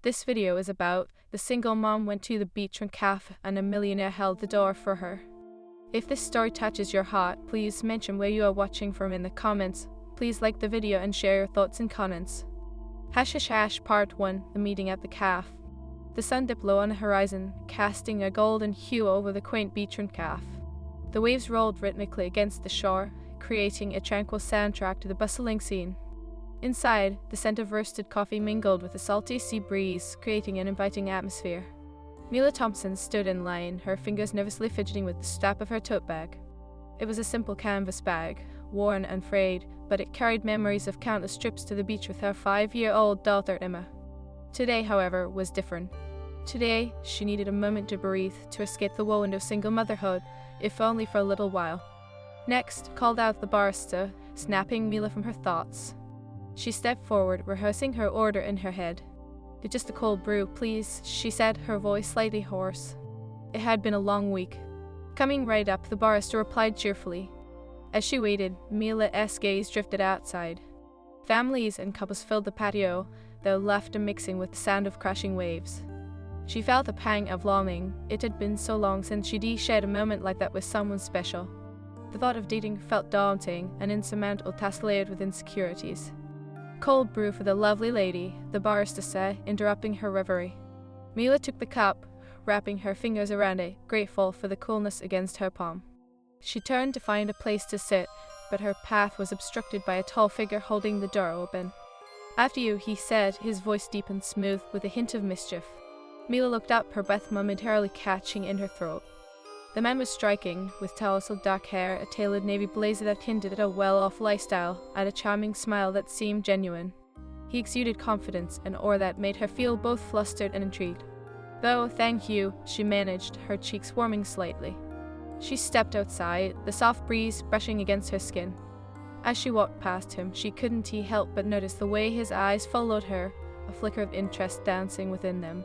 This video is about the single mom went to the Beachfront Café and a millionaire held the door for her. If this story touches your heart, please mention where you are watching from in the comments. Please like the video and share your thoughts and comments. Part 1. The meeting at the café. The sun dipped low on the horizon, casting a golden hue over the quaint beachfront café. The waves rolled rhythmically against the shore, creating a tranquil soundtrack to the bustling scene. Inside, the scent of roasted coffee mingled with the salty sea breeze, creating an inviting atmosphere. Mila Thompson stood in line, her fingers nervously fidgeting with the strap of her tote bag. It was a simple canvas bag, worn and frayed, but it carried memories of countless trips to the beach with her 5-year-old daughter Emma. Today, however, was different. Today, she needed a moment to breathe, to escape the whirlwind of single motherhood, if only for a little while. Next, called out the barista, snapping Mila from her thoughts. She stepped forward, rehearsing her order in her head. "Just a cold brew, please," she said, her voice slightly hoarse. It had been a long week. Coming right up, the barista replied cheerfully. As she waited, Mila's gaze drifted outside. Families and couples filled the patio, their laughter mixing with the sound of crashing waves. She felt a pang of longing. It had been so long since she'd shared a moment like that with someone special. The thought of dating felt daunting, an insurmountable task layered with insecurities. "Cold brew for the lovely lady," the barista said, interrupting her reverie. Mila took the cup, wrapping her fingers around it, grateful for the coolness against her palm. She turned to find a place to sit, but her path was obstructed by a tall figure holding the door open. "After you," he said, his voice deep and smooth, with a hint of mischief. Mila looked up, her breath momentarily catching in her throat. The man was striking, with tousled dark hair, a tailored navy blazer that hinted at a well-off lifestyle, and a charming smile that seemed genuine. He exuded confidence, an aura that made her feel both flustered and intrigued. "Though, thank you," she managed, her cheeks warming slightly. She stepped outside, the soft breeze brushing against her skin. As she walked past him, she couldn't help but notice the way his eyes followed her, a flicker of interest dancing within them.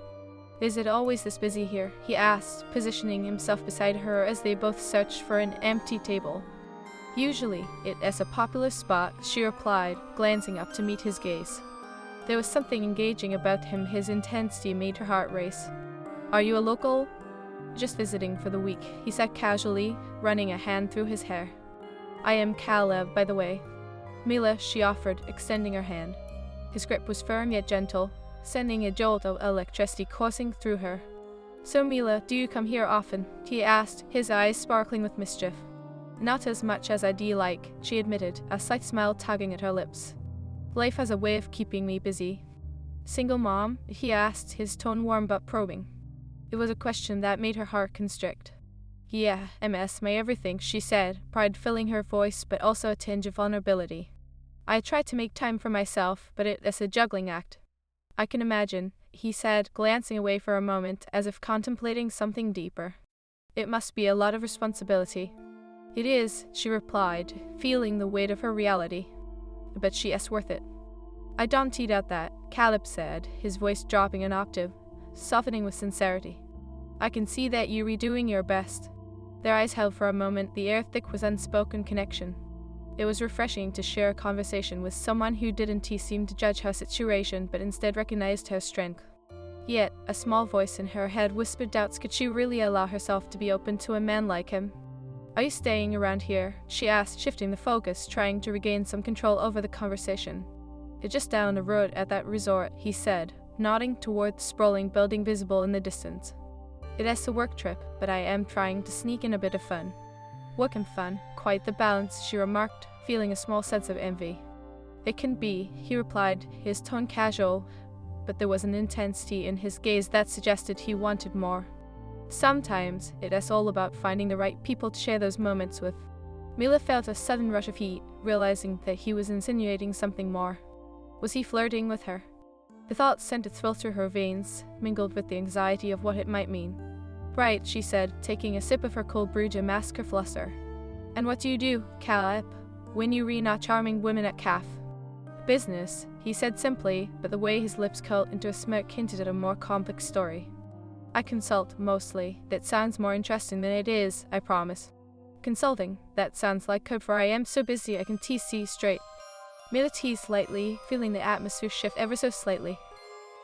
"Is it always this busy here?" he asked, positioning himself beside her as they both searched for an empty table. "Usually, it is a popular spot," she replied, glancing up to meet his gaze. There was something engaging about him, his intensity made her heart race. "Are you a local?" "Just visiting for the week," he said casually, running a hand through his hair. "I am Caleb, by the way." "Mila," she offered, extending her hand. His grip was firm yet gentle, sending a jolt of electricity coursing through her. "So Mila, do you come here often?" he asked, his eyes sparkling with mischief. "Not as much as I'd like," she admitted, a slight smile tugging at her lips. "Life has a way of keeping me busy." "Single mom?" he asked, his tone warm but probing. It was a question that made her heart constrict. "Yeah, MS, my everything," she said, pride filling her voice but also a tinge of vulnerability. "I try to make time for myself, but it is a juggling act." "I can imagine," he said, glancing away for a moment as if contemplating something deeper. "It must be a lot of responsibility." "It is," she replied, feeling the weight of her reality. "But she is worth it." "I don't doubt that," Caleb said, his voice dropping an octave, softening with sincerity. "I can see that you're redoing your best." Their eyes held for a moment, the air thick with unspoken connection. It was refreshing to share a conversation with someone who didn't seem to judge her situation but instead recognized her strength. Yet, a small voice in her head whispered doubts. Could she really allow herself to be open to a man like him? "Are you staying around here?" she asked, shifting the focus, trying to regain some control over the conversation. "It's just down the road at that resort," he said, nodding toward the sprawling building visible in the distance. "It is a work trip, but I am trying to sneak in a bit of fun." "Work and fun, quite the balance," she remarked, feeling a small sense of envy. "It can be," he replied, his tone casual, but there was an intensity in his gaze that suggested he wanted more. "Sometimes, it is all about finding the right people to share those moments with." Mila felt a sudden rush of heat, realizing that he was insinuating something more. Was he flirting with her? The thought sent a thrill through her veins, mingled with the anxiety of what it might mean. "Right," she said, taking a sip of her cold brew to mask her fluster. "And what do you do, Caleb, when you read not charming women at Café?" "Business," he said simply, but the way his lips curled into a smirk hinted at a more complex story. "I consult, mostly. That sounds more interesting than it is, I promise." "Consulting? That sounds like code for I am so busy I can see straight." Mila teased lightly, feeling the atmosphere shift ever so slightly.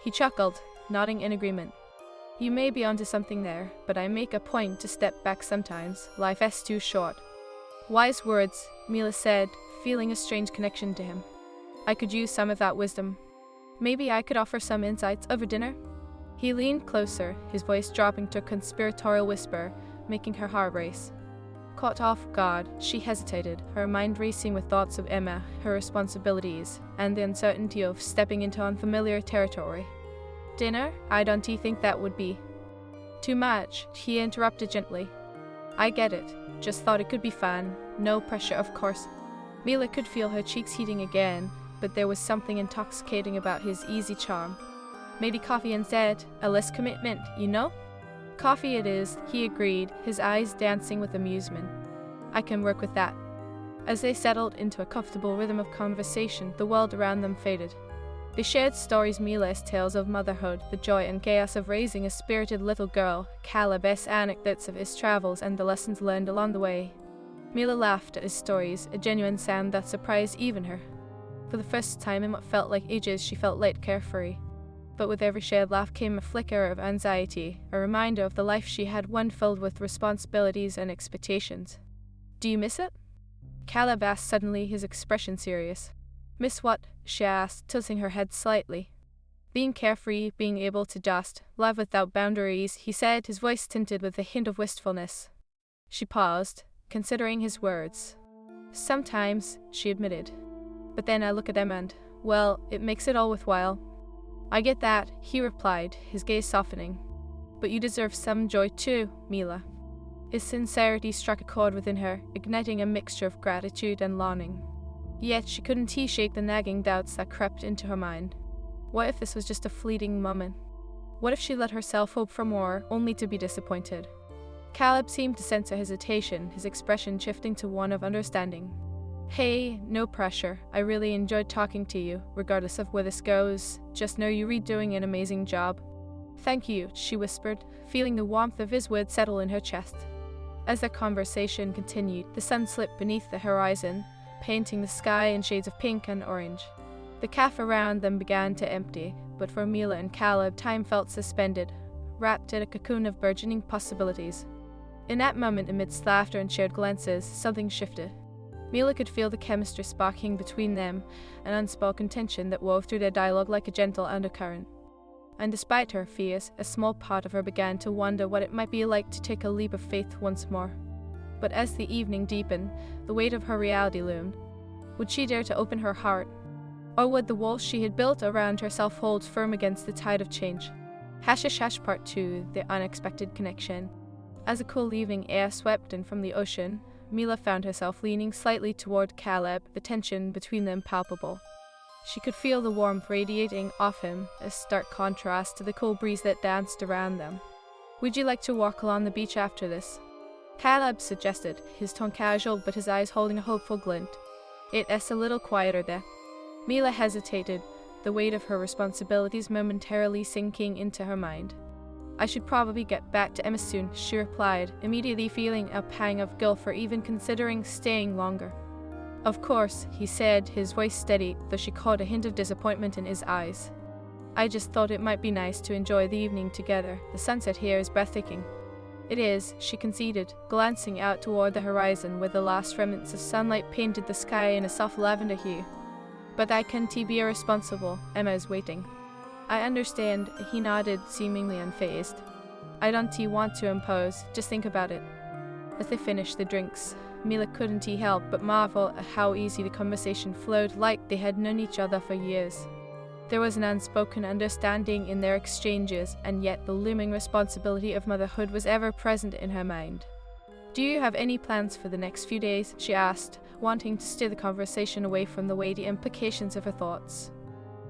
He chuckled. nodding in agreement. You may be onto something there, but I make a point to step back sometimes. Life is too short. Wise words, Mila said, feeling a strange connection to him. I could use some of that wisdom. Maybe I could offer some insights over dinner? He leaned closer, his voice dropping to a conspiratorial whisper, making her heart race. Caught off guard, she hesitated, her mind racing with thoughts of Emma, her responsibilities, and the uncertainty of stepping into unfamiliar territory. Dinner? I don't think that would be too much, he interrupted gently. I get it, just thought it could be fun, no pressure of course. Mila could feel her cheeks heating again, but there was something intoxicating about his easy charm. Maybe coffee instead, a less commitment, you know? Coffee it is, he agreed, his eyes dancing with amusement. I can work with that. As they settled into a comfortable rhythm of conversation, the world around them faded. They shared stories, Mila's tales of motherhood, the joy and chaos of raising a spirited little girl, Caleb's anecdotes of his travels and the lessons learned along the way. Mila laughed at his stories, a genuine sound that surprised even her. For the first time in what felt like ages, she felt light, carefree. But with every shared laugh came a flicker of anxiety, a reminder of the life she had, one filled with responsibilities and expectations. Do you miss it? Caleb asked suddenly, his expression serious. Miss what? She asked, tilting her head slightly. Being carefree, being able to just love without boundaries, he said, his voice tinted with a hint of wistfulness. She paused, considering his words. Sometimes, she admitted. But then I look at Emma and, well, it makes it all worthwhile. I get that, he replied, his gaze softening. But you deserve some joy too, Mila. His sincerity struck a chord within her, igniting a mixture of gratitude and longing. Yet she couldn't shake the nagging doubts that crept into her mind. What if this was just a fleeting moment? What if she let herself hope for more, only to be disappointed? Caleb seemed to sense her hesitation, his expression shifting to one of understanding. Hey, no pressure. I really enjoyed talking to you, regardless of where this goes. Just know you're doing an amazing job. Thank you, she whispered, feeling the warmth of his words settle in her chest. As their conversation continued, the sun slipped beneath the horizon, painting the sky in shades of pink and orange. The cafe around them began to empty, but for Mila and Caleb, time felt suspended, wrapped in a cocoon of burgeoning possibilities. In that moment, amidst laughter and shared glances, something shifted. Mila could feel the chemistry sparking between them, an unspoken tension that wove through their dialogue like a gentle undercurrent. And despite her fears, a small part of her began to wonder what it might be like to take a leap of faith once more. But as the evening deepened, the weight of her reality loomed. Would she dare to open her heart? Or would the walls she had built around herself hold firm against the tide of change? Hash Part 2, The Unexpected Connection. As the cool evening air swept in from the ocean, Mila found herself leaning slightly toward Caleb, the tension between them palpable. She could feel the warmth radiating off him, a stark contrast to the cool breeze that danced around them. Would you like to walk along the beach after this? Caleb suggested, his tone casual but his eyes holding a hopeful glint. It's a little quieter there. Mila hesitated, the weight of her responsibilities momentarily sinking into her mind. I should probably get back to Emma soon, she replied, immediately feeling a pang of guilt for even considering staying longer. Of course, he said, his voice steady, though she caught a hint of disappointment in his eyes. I just thought it might be nice to enjoy the evening together. The sunset here is breathtaking. It is, she conceded, glancing out toward the horizon where the last remnants of sunlight painted the sky in a soft lavender hue. But I can't be irresponsible. Emma is waiting. I understand, he nodded, seemingly unfazed. I don't want to impose, just think about it. As they finished the drinks, Mila couldn't help but marvel at how easy the conversation flowed, like they had known each other for years. There was an unspoken understanding in their exchanges, and yet the looming responsibility of motherhood was ever present in her mind. Do you have any plans for the next few days? She asked, wanting to steer the conversation away from the weighty implications of her thoughts.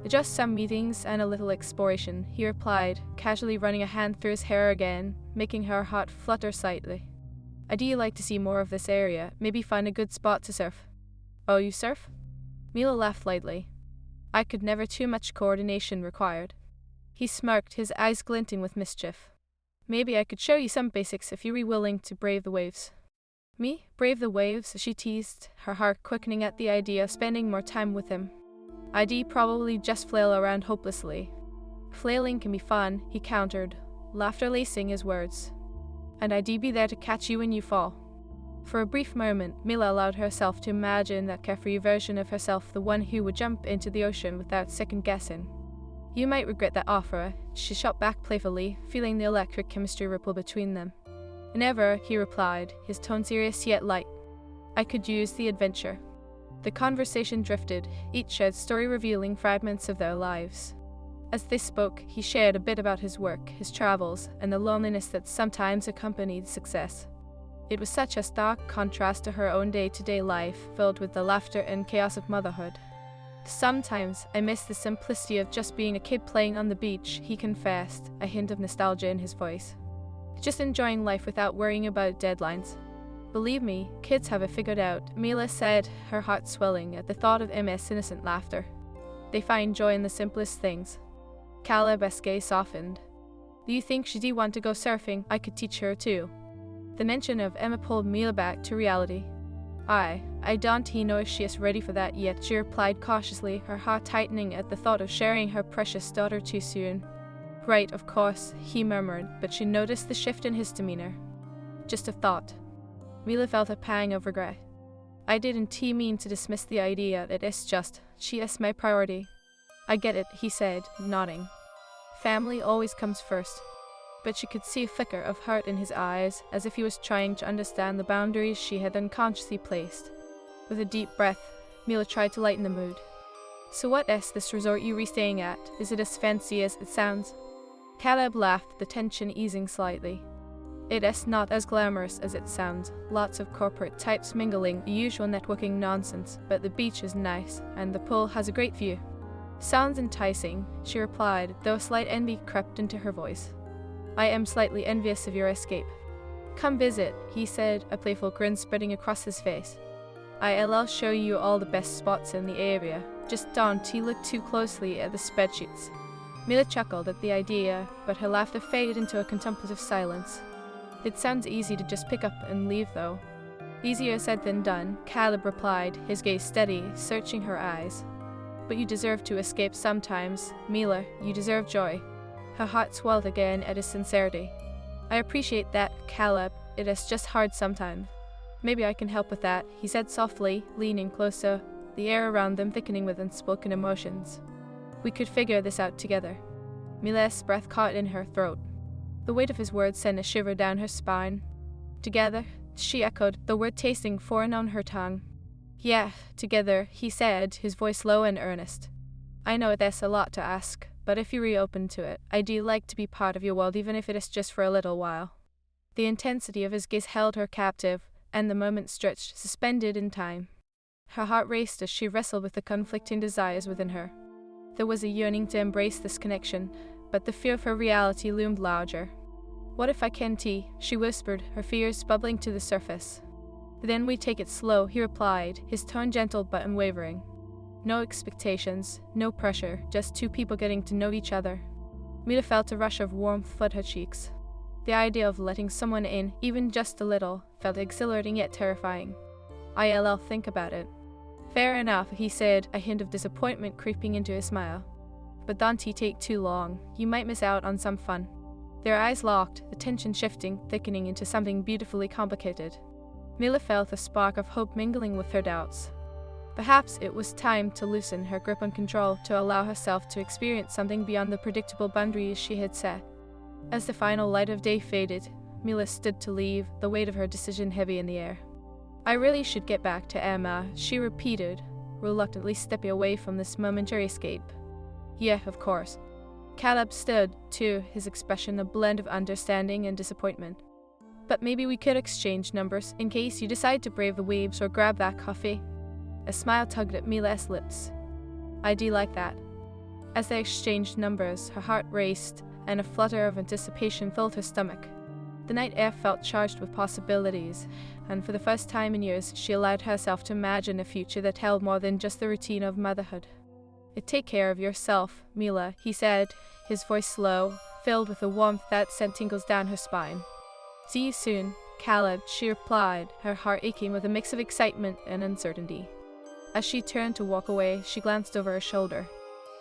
Just some meetings and a little exploration, he replied, casually running a hand through his hair again, making her heart flutter slightly. I'd like to see more of this area, maybe find a good spot to surf. Oh, you surf? Mila laughed lightly. I could never, too much coordination required. He smirked, his eyes glinting with mischief. Maybe I could show you some basics if you were willing to brave the waves. Me? Brave the waves? She teased, her heart quickening at the idea of spending more time with him. I'd probably just flail around hopelessly. Flailing can be fun, he countered, laughter lacing his words. And I'd be there to catch you when you fall. For a brief moment, Mila allowed herself to imagine that carefree version of herself, the one who would jump into the ocean without second guessing. You might regret that offer, she shot back playfully, feeling the electric chemistry ripple between them. Never, he replied, his tone serious yet light. I could use the adventure. The conversation drifted, each shared story revealing fragments of their lives. As they spoke, he shared a bit about his work, his travels, and the loneliness that sometimes accompanied success. It was such a stark contrast to her own day-to-day life, filled with the laughter and chaos of motherhood. Sometimes I miss the simplicity of just being a kid playing on the beach, he confessed, a hint of nostalgia in his voice. Just enjoying life without worrying about deadlines. Believe me, kids have it figured out, Mila said, her heart swelling at the thought of Emma's innocent laughter. They find joy in the simplest things. Caleb's gaze softened. Do you think she'd want to go surfing? I could teach her too. The mention of Emma pulled Mila back to reality. I don't know if she is ready for that yet, she replied cautiously, her heart tightening at the thought of sharing her precious daughter too soon. Right, of course, he murmured, but she noticed the shift in his demeanor. Just a thought. Mila felt a pang of regret. I didn't mean to dismiss the idea, it is just, she is my priority. I get it, he said, nodding. Family always comes first. But she could see a flicker of hurt in his eyes, as if he was trying to understand the boundaries she had unconsciously placed. With a deep breath, Mila tried to lighten the mood. So what is this resort you staying at? Is it as fancy as it sounds? Caleb laughed, the tension easing slightly. It is not as glamorous as it sounds. Lots of corporate types mingling, the usual networking nonsense, but the beach is nice, and the pool has a great view. Sounds enticing, she replied, though a slight envy crept into her voice. I am slightly envious of your escape. Come visit, he said, a playful grin spreading across his face. I'll show you all the best spots in the area. Just don't look too closely at the spreadsheets. Mila chuckled at the idea, but her laughter faded into a contemplative silence. It sounds easy to just pick up and leave, though. Easier said than done, Caleb replied, his gaze steady, searching her eyes. But you deserve to escape sometimes. Mila, you deserve joy. Her heart swelled again at his sincerity. I appreciate that, Caleb. It is just hard sometimes. Maybe I can help with that, he said softly, leaning closer, the air around them thickening with unspoken emotions. We could figure this out together. Mila's breath caught in her throat. The weight of his words sent a shiver down her spine. Together, she echoed, the word tasting foreign on her tongue. Yeah, together, he said, his voice low and earnest. I know there's a lot to ask, but if you're open to it, I do like to be part of your world even if it is just for a little while. The intensity of his gaze held her captive, and the moment stretched, suspended in time. Her heart raced as she wrestled with the conflicting desires within her. There was a yearning to embrace this connection, but the fear of her reality loomed larger. What if I can't? She whispered, her fears bubbling to the surface. Then we take it slow, he replied, his tone gentle but unwavering. No expectations, no pressure, just two people getting to know each other. Mila felt a rush of warmth flood her cheeks. The idea of letting someone in, even just a little, felt exhilarating yet terrifying. I'll think about it. Fair enough, he said, a hint of disappointment creeping into his smile. But don't take too long, you might miss out on some fun. Their eyes locked, the tension shifting, thickening into something beautifully complicated. Mila felt a spark of hope mingling with her doubts. Perhaps it was time to loosen her grip on control, to allow herself to experience something beyond the predictable boundaries she had set. As the final light of day faded, Mila stood to leave, the weight of her decision heavy in the air. I really should get back to Emma, she repeated, reluctantly stepping away from this momentary escape. Yeah, of course. Caleb stood, too, his expression a blend of understanding and disappointment. But maybe we could exchange numbers, in case you decide to brave the waves or grab that coffee. A smile tugged at Mila's lips. I do like that. As they exchanged numbers, her heart raced, and a flutter of anticipation filled her stomach. The night air felt charged with possibilities, and for the first time in years, she allowed herself to imagine a future that held more than just the routine of motherhood. Take care of yourself, Mila, he said, his voice slow, filled with a warmth that sent tingles down her spine. See you soon, Caleb, she replied, her heart aching with a mix of excitement and uncertainty. As she turned to walk away, she glanced over her shoulder.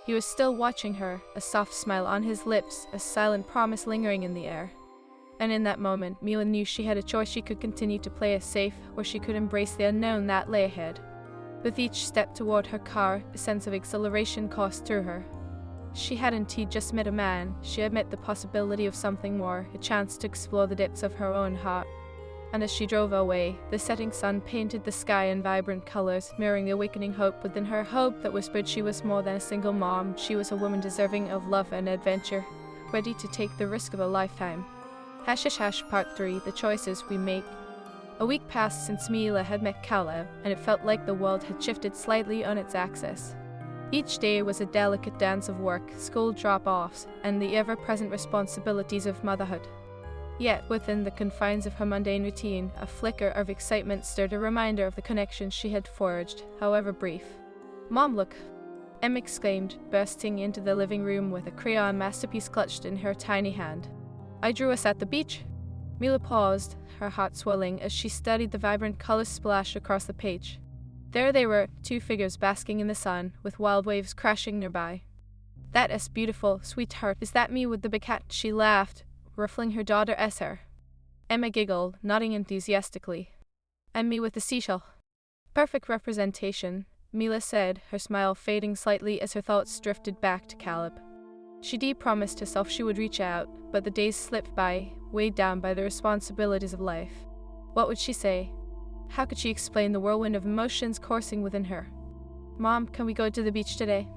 He was still watching her, a soft smile on his lips, a silent promise lingering in the air. And in that moment, Mila knew she had a choice. She could continue to play it safe, or she could embrace the unknown that lay ahead. With each step toward her car, a sense of exhilaration coursed through her. She hadn't just met a man, she had met the possibility of something more, a chance to explore the depths of her own heart. And as she drove away, the setting sun painted the sky in vibrant colors, mirroring the awakening hope within her, hope that whispered she was more than a single mom. She was a woman deserving of love and adventure, ready to take the risk of a lifetime. Part 3, The Choices We Make. A week passed since Mila had met Caleb, and it felt like the world had shifted slightly on its axis. Each day was a delicate dance of work, school drop-offs, and the ever-present responsibilities of motherhood. Yet, within the confines of her mundane routine, a flicker of excitement stirred, a reminder of the connections she had forged, however brief. "Mom, look!" Em exclaimed, bursting into the living room with a crayon masterpiece clutched in her tiny hand. "I drew us at the beach." Mila paused, her heart swelling as she studied the vibrant colors splashed across the page. There they were, two figures basking in the sun, with wild waves crashing nearby. "That is beautiful, sweetheart. Is that me with the big hat?" She laughed, ruffling her daughter's hair. Emma giggled, nodding enthusiastically. "And me with the seashell." "Perfect representation," Mila said, her smile fading slightly as her thoughts drifted back to Caleb. She promised herself she would reach out, but the days slipped by, weighed down by the responsibilities of life. What would she say? How could she explain the whirlwind of emotions coursing within her? "Mom, can we go to the beach today?"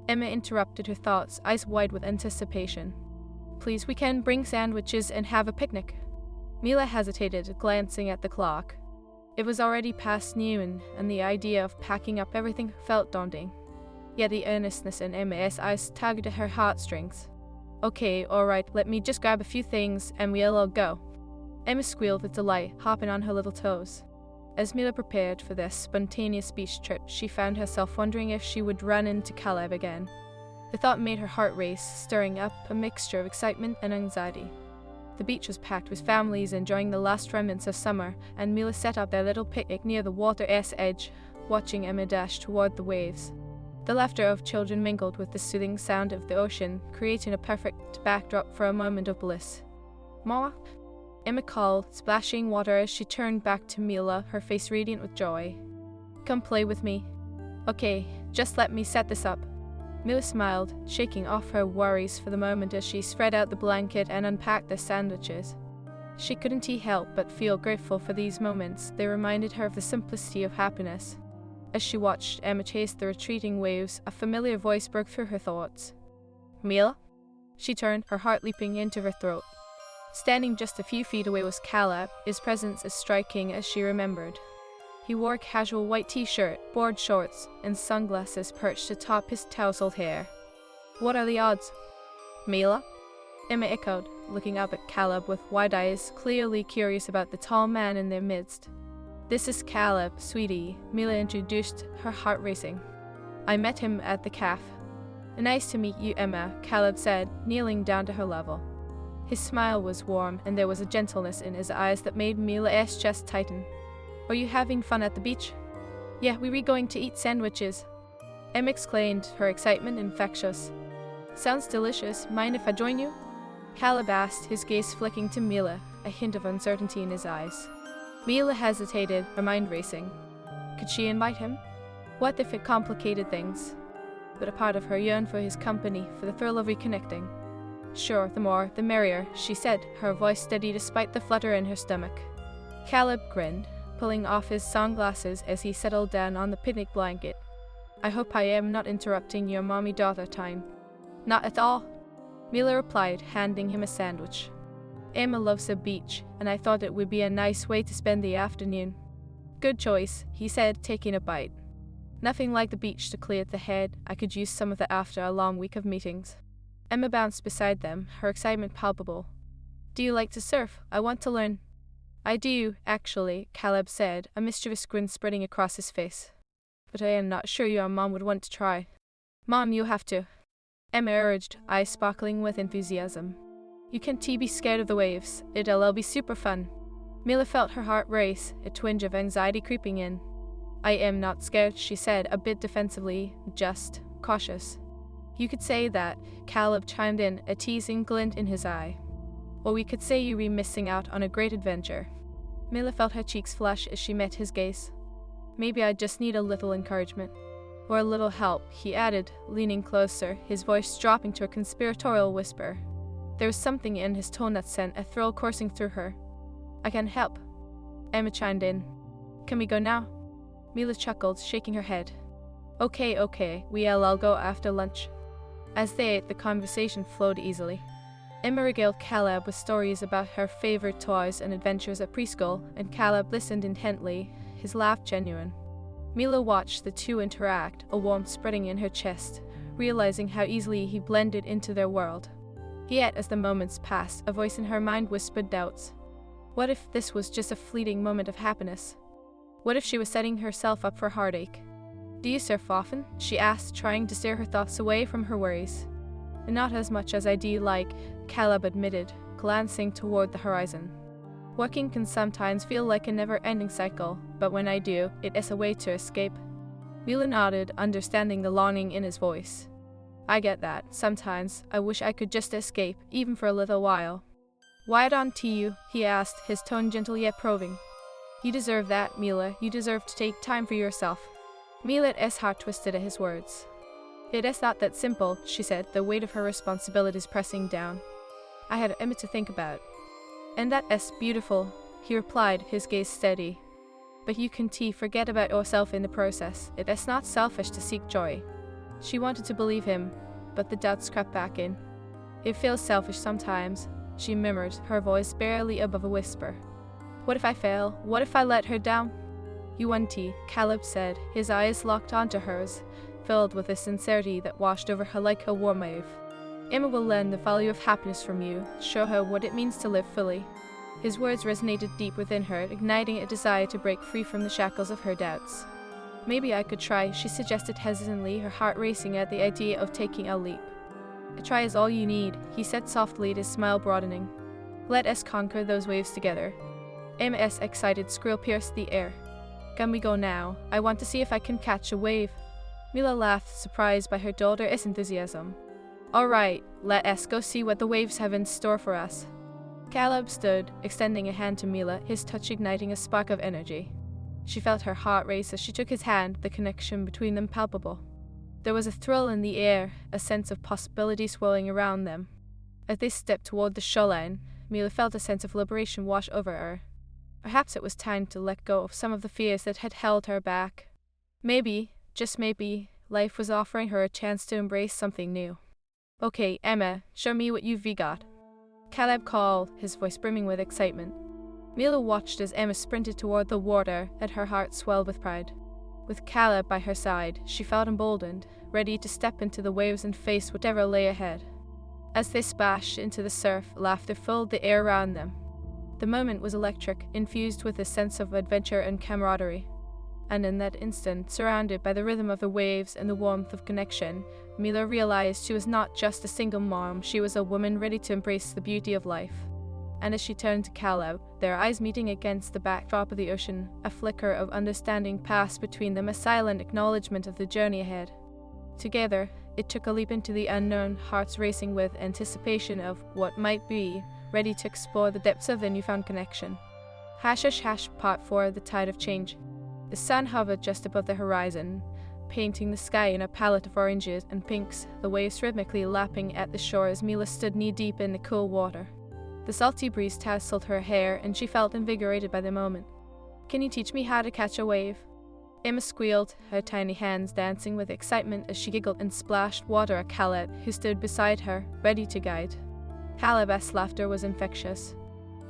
Emma interrupted her thoughts, eyes wide with anticipation. "Please, we can bring sandwiches and have a picnic." Mila hesitated, glancing at the clock. It was already past noon, and the idea of packing up everything felt daunting. Yet the earnestness in Emma's eyes tugged at her heartstrings. "Okay, alright, let me just grab a few things and we'll all go." Emma squealed with delight, hopping on her little toes. As Mila prepared for this spontaneous beach trip, she found herself wondering if she would run into Caleb again. The thought made her heart race, stirring up a mixture of excitement and anxiety. The beach was packed with families enjoying the last remnants of summer, and Mila set up their little picnic near the water's edge, watching Emma dash toward the waves. The laughter of children mingled with the soothing sound of the ocean, creating a perfect backdrop for a moment of bliss. "Mama?" Emma called, splashing water as she turned back to Mila, her face radiant with joy. "Come play with me." "Okay, just let me set this up." Mila smiled, shaking off her worries for the moment as she spread out the blanket and unpacked the sandwiches. She couldn't help but feel grateful for these moments. They reminded her of the simplicity of happiness. As she watched Emma chase the retreating waves, a familiar voice broke through her thoughts. "Mila?" She turned, her heart leaping into her throat. Standing just a few feet away was Caleb, his presence as striking as she remembered. He wore a casual white t-shirt, board shorts, and sunglasses perched atop his tousled hair. "What are the odds?" "Mila?" Emma echoed, looking up at Caleb with wide eyes, clearly curious about the tall man in their midst. "This is Caleb, sweetie," Mila introduced, her heart racing. "I met him at the Café." "Nice to meet you, Emma," Caleb said, kneeling down to her level. His smile was warm, and there was a gentleness in his eyes that made Mila's chest tighten. "Are you having fun at the beach?" "Yeah, we were going to eat sandwiches," Emma exclaimed, her excitement infectious. "Sounds delicious. Mind if I join you?" Caleb asked, his gaze flicking to Mila, a hint of uncertainty in his eyes. Mila hesitated, her mind racing. Could she invite him? What if it complicated things? But a part of her yearned for his company, for the thrill of reconnecting. "Sure, the more, the merrier," she said, her voice steady despite the flutter in her stomach. Caleb grinned, pulling off his sunglasses as he settled down on the picnic blanket. "I hope I am not interrupting your mommy-daughter time." "Not at all," Mila replied, handing him a sandwich. "Emma loves the beach, and I thought it would be a nice way to spend the afternoon." "Good choice," he said, taking a bite. "Nothing like the beach to clear the head. I could use some of that after a long week of meetings." Emma bounced beside them, her excitement palpable. "Do you like to surf? I want to learn." "I do, actually," Caleb said, a mischievous grin spreading across his face. "But I am not sure your mom would want to try." "Mom, you have to," Emma urged, eyes sparkling with enthusiasm. "You can't be scared of the waves. It'll all be super fun." Mila felt her heart race, a twinge of anxiety creeping in. "I am not scared," she said, a bit defensively, just cautious. You could say that, Caleb chimed in, a teasing glint in his eye. Or we could say you were missing out on a great adventure. Mila felt her cheeks flush as she met his gaze. Maybe I just need a little encouragement. Or a little help, he added, leaning closer, his voice dropping to a conspiratorial whisper. There was something in his tone that sent a thrill coursing through her. I can help, Emma chimed in. Can we go now? Mila chuckled, shaking her head. Okay, we'll go after lunch. As they ate, the conversation flowed easily. Emma regaled Caleb with stories about her favorite toys and adventures at preschool, and Caleb listened intently, his laugh genuine. Mila watched the two interact, a warmth spreading in her chest, realizing how easily he blended into their world. Yet, as the moments passed, a voice in her mind whispered doubts. What if this was just a fleeting moment of happiness? What if she was setting herself up for heartache? Do you surf often? She asked, trying to steer her thoughts away from her worries. Not as much as I do like, Caleb admitted, glancing toward the horizon. Working can sometimes feel like a never-ending cycle, but when I do, it is a way to escape. Mila nodded, understanding the longing in his voice. I get that. Sometimes, I wish I could just escape, even for a little while. Why don't you? He asked, his tone gentle yet probing. You deserve that, Mila. You deserve to take time for yourself. Mila's heart twisted at his words. It is not that simple, she said, the weight of her responsibilities pressing down. I had Emma to think about. And that is beautiful, he replied, his gaze steady. But you can forget about yourself in the process. It is not selfish to seek joy. She wanted to believe him, but the doubts crept back in. It feels selfish sometimes, she murmured, her voice barely above a whisper. What if I fail? What if I let her down? You won't, Caleb said, his eyes locked onto hers, filled with a sincerity that washed over her like a warm wave. Emma will learn the value of happiness from you, show her what it means to live fully. His words resonated deep within her, igniting a desire to break free from the shackles of her doubts. Maybe I could try, she suggested hesitantly, her heart racing at the idea of taking a leap. A try is all you need, he said softly, his smile broadening. Let us conquer those waves together. Emma's excited squeal pierced the air. Can we go now? I want to see if I can catch a wave. Mila laughed, surprised by her daughter's enthusiasm. All right, let us go see what the waves have in store for us. Caleb stood, extending a hand to Mila, his touch igniting a spark of energy. She felt her heart race as she took his hand, the connection between them palpable. There was a thrill in the air, a sense of possibility swirling around them. As they stepped toward the shoreline, Mila felt a sense of liberation wash over her. Perhaps it was time to let go of some of the fears that had held her back. Maybe, just maybe, life was offering her a chance to embrace something new. Okay, Emma, show me what you've got. Caleb called, his voice brimming with excitement. Mila watched as Emma sprinted toward the water, and her heart swelled with pride. With Caleb by her side, she felt emboldened, ready to step into the waves and face whatever lay ahead. As they splashed into the surf, laughter filled the air around them. The moment was electric, infused with a sense of adventure and camaraderie. And in that instant, surrounded by the rhythm of the waves and the warmth of connection, Mila realized she was not just a single mom, she was a woman ready to embrace the beauty of life. And as she turned to Caleb, their eyes meeting against the backdrop of the ocean, a flicker of understanding passed between them, a silent acknowledgement of the journey ahead. Together, it took a leap into the unknown, hearts racing with anticipation of what might be, ready to explore the depths of their newfound connection. Part 4, The Tide of Change. The sun hovered just above the horizon, painting the sky in a palette of oranges and pinks, the waves rhythmically lapping at the shore as Mila stood knee-deep in the cool water. The salty breeze tousled her hair, and she felt invigorated by the moment. Can you teach me how to catch a wave? Emma squealed, her tiny hands dancing with excitement as she giggled and splashed water at Caleb, who stood beside her, ready to guide. Caleb's laughter was infectious.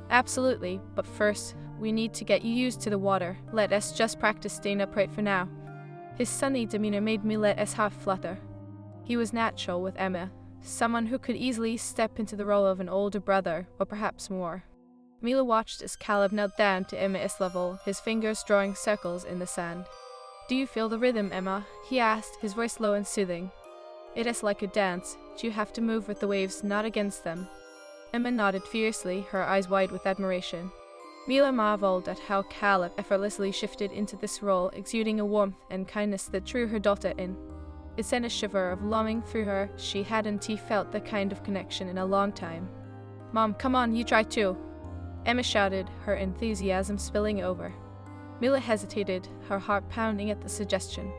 Absolutely, but first, we need to get you used to the water. Let us just practice staying upright for now. His sunny demeanor made Mila's heart flutter. He was natural with Emma, someone who could easily step into the role of an older brother, or perhaps more. Mila watched as Caleb knelt down to Emma's level, his fingers drawing circles in the sand. Do you feel the rhythm, Emma? He asked, his voice low and soothing. It is like a dance. You have to move with the waves, not against them. Emma nodded fiercely, her eyes wide with admiration. Mila marveled at how Caleb effortlessly shifted into this role, exuding a warmth and kindness that drew her daughter in. It sent a shiver of longing through her. She hadn't felt that kind of connection in a long time. "Mom, come on, you try too," Emma shouted, her enthusiasm spilling over. Mila hesitated, her heart pounding at the suggestion.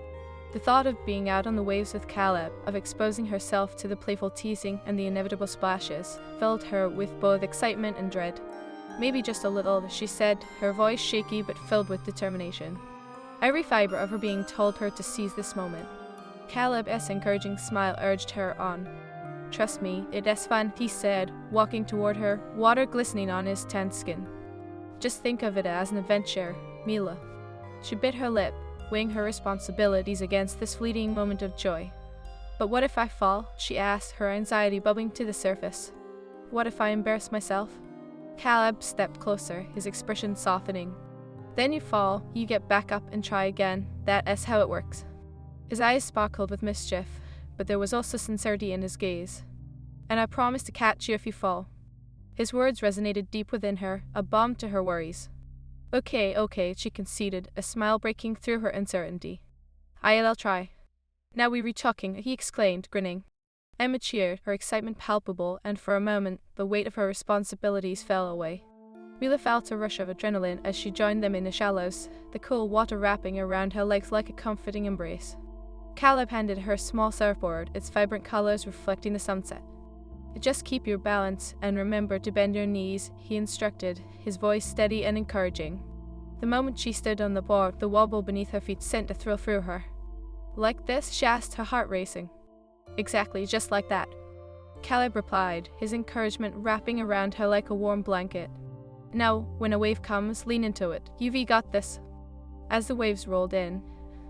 The thought of being out on the waves with Caleb, of exposing herself to the playful teasing and the inevitable splashes, filled her with both excitement and dread. "Maybe just a little," she said, her voice shaky but filled with determination. Every fiber of her being told her to seize this moment. Caleb's encouraging smile urged her on. "Trust me, it is fun," he said, walking toward her, water glistening on his tanned skin. "Just think of it as an adventure, Mila." She bit her lip, weighing her responsibilities against this fleeting moment of joy. "But what if I fall?" she asked, her anxiety bubbling to the surface. "What if I embarrass myself?" Caleb stepped closer, his expression softening. "Then you fall, you get back up and try again. That is how it works." His eyes sparkled with mischief, but there was also sincerity in his gaze. "And I promise to catch you if you fall." His words resonated deep within her, a balm to her worries. Okay, she conceded, a smile breaking through her uncertainty. "I'll try." "Now we re-talking," he exclaimed, grinning. Emma cheered, her excitement palpable, and for a moment, the weight of her responsibilities fell away. Mila felt a rush of adrenaline as she joined them in the shallows, the cool water wrapping around her legs like a comforting embrace. Caleb handed her a small surfboard, its vibrant colors reflecting the sunset. "Just keep your balance, and remember to bend your knees," he instructed, his voice steady and encouraging. The moment she stood on the board, the wobble beneath her feet sent a thrill through her. "Like this?" she asked, her heart racing. "Exactly, just like that," Caleb replied, his encouragement wrapping around her like a warm blanket. "Now, when a wave comes, lean into it. You've got this." As the waves rolled in,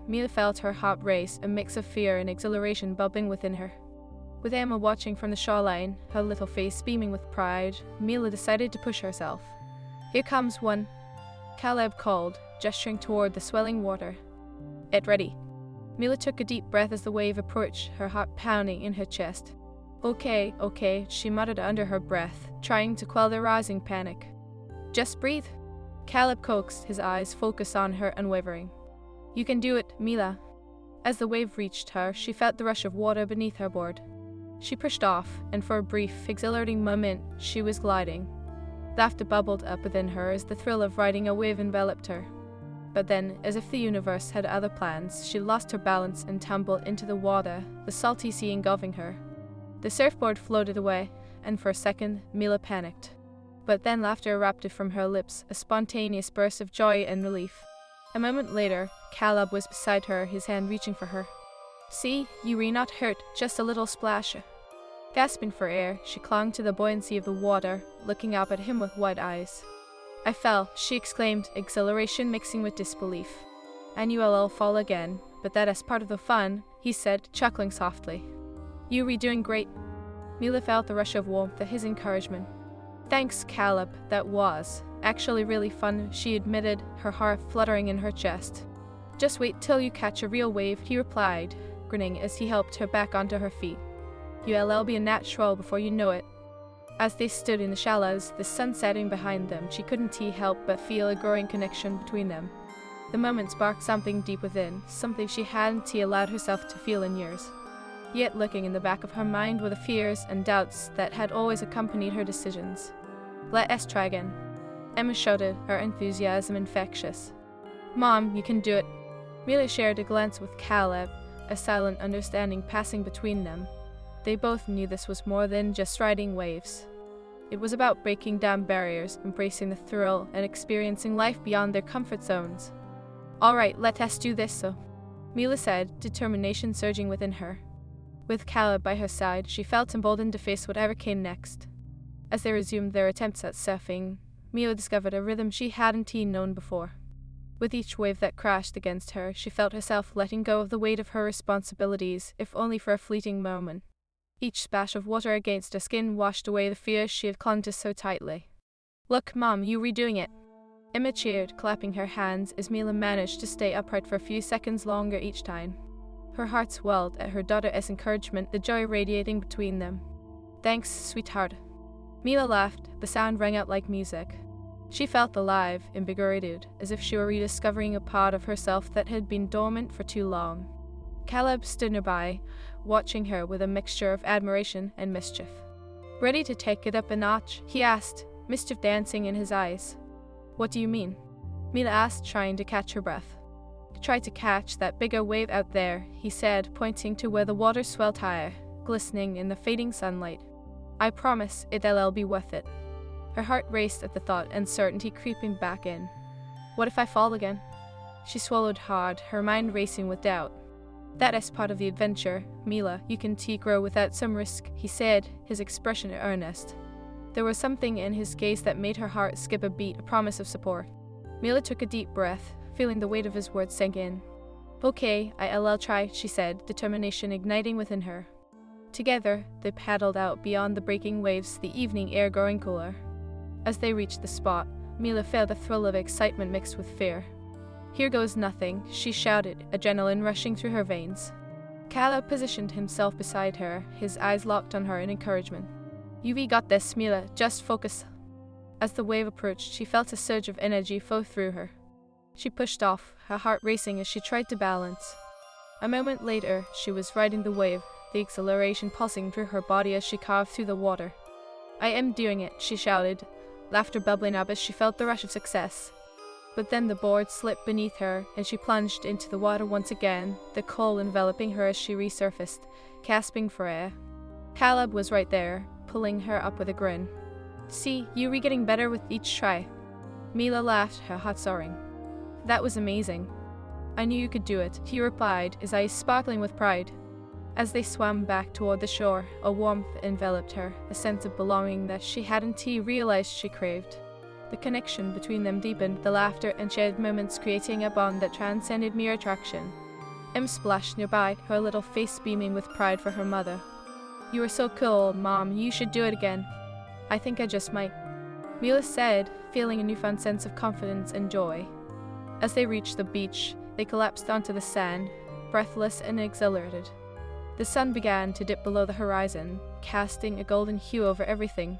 Mila felt her heart race, a mix of fear and exhilaration bubbling within her. With Emma watching from the shoreline, her little face beaming with pride, Mila decided to push herself. "Here comes one," Caleb called, gesturing toward the swelling water. "Get ready." Mila took a deep breath as the wave approached, her heart pounding in her chest. Okay, she muttered under her breath, trying to quell the rising panic. "Just breathe," Caleb coaxed, his eyes focused on her unwavering. "You can do it, Mila." As the wave reached her, she felt the rush of water beneath her board. She pushed off, and for a brief, exhilarating moment, she was gliding. Laughter bubbled up within her as the thrill of riding a wave enveloped her. But then, as if the universe had other plans, she lost her balance and tumbled into the water, the salty sea engulfing her. The surfboard floated away, and for a second, Mila panicked. But then laughter erupted from her lips, a spontaneous burst of joy and relief. A moment later, Caleb was beside her, his hand reaching for her. "See, you were not hurt, just a little splash." Gasping for air, she clung to the buoyancy of the water, looking up at him with wide eyes. "I fell," she exclaimed, exhilaration mixing with disbelief. "I knew I'll fall again, but that is part of the fun," he said, chuckling softly. "You were doing great." Mila felt the rush of warmth at his encouragement. "Thanks, Caleb, that was actually really fun," she admitted, her heart fluttering in her chest. "Just wait till you catch a real wave," he replied, grinning as he helped her back onto her feet. "You'll be a natural before you know it." As they stood in the shallows, the sun setting behind them, she couldn't help but feel a growing connection between them. The moment sparked something deep within, something she hadn't allowed herself to feel in years. Yet looking in the back of her mind were the fears and doubts that had always accompanied her decisions. "Let us try again," Emma shouted, her enthusiasm infectious. "Mom, you can do it." Mila shared a glance with Caleb, a silent understanding passing between them. They both knew this was more than just riding waves. It was about breaking down barriers, embracing the thrill, and experiencing life beyond their comfort zones. "All right, let us do this," Mila said, determination surging within her. With Caleb by her side, she felt emboldened to face whatever came next. As they resumed their attempts at surfing, Mila discovered a rhythm she hadn't known before. With each wave that crashed against her, she felt herself letting go of the weight of her responsibilities, if only for a fleeting moment. Each splash of water against her skin washed away the fears she had clung to so tightly. "Look, Mom, you redoing it." Emma cheered, clapping her hands as Mila managed to stay upright for a few seconds longer each time. Her heart swelled at her daughter's encouragement, the joy radiating between them. "Thanks, sweetheart." Mila laughed, the sound rang out like music. She felt alive, invigorated, as if she were rediscovering a part of herself that had been dormant for too long. Caleb stood nearby, watching her with a mixture of admiration and mischief. Ready to take it up a notch? He asked, mischief dancing in his eyes. What do you mean? Mila asked, trying to catch her breath. Try to catch that bigger wave out there, he said, pointing to where the water swelled higher, glistening in the fading sunlight. I promise it'll be worth it. Her heart raced at the thought, uncertainty creeping back in. What if I fall again? She swallowed hard, her mind racing with doubt. That is part of the adventure, Mila. You can grow without some risk, he said, his expression earnest. There was something in his gaze that made her heart skip a beat, a promise of support. Mila took a deep breath, feeling the weight of his words sink in. Okay, I'll try, she said, determination igniting within her. Together, they paddled out beyond the breaking waves, the evening air growing cooler. As they reached the spot, Mila felt a thrill of excitement mixed with fear. Here goes nothing, she shouted, adrenaline rushing through her veins. Caleb positioned himself beside her, his eyes locked on her in encouragement. You've got this, Mila, just focus. As the wave approached, she felt a surge of energy flow through her. She pushed off, her heart racing as she tried to balance. A moment later, she was riding the wave, the exhilaration pulsing through her body as she carved through the water. I am doing it, she shouted, laughter bubbling up as she felt the rush of success. But then the board slipped beneath her, and she plunged into the water once again, the cold enveloping her as she resurfaced, gasping for air. Caleb was right there, pulling her up with a grin. See, you're getting better with each try. Mila laughed, her heart soaring. That was amazing. I knew you could do it, he replied, his eyes sparkling with pride. As they swam back toward the shore, a warmth enveloped her, a sense of belonging that she hadn't realized she craved. The connection between them deepened, the laughter and shared moments creating a bond that transcended mere attraction. Em splashed nearby, her little face beaming with pride for her mother. You are so cool, Mom, you should do it again. I think I just might, Mila said, feeling a newfound sense of confidence and joy. As they reached the beach, they collapsed onto the sand, breathless and exhilarated. The sun began to dip below the horizon, casting a golden hue over everything.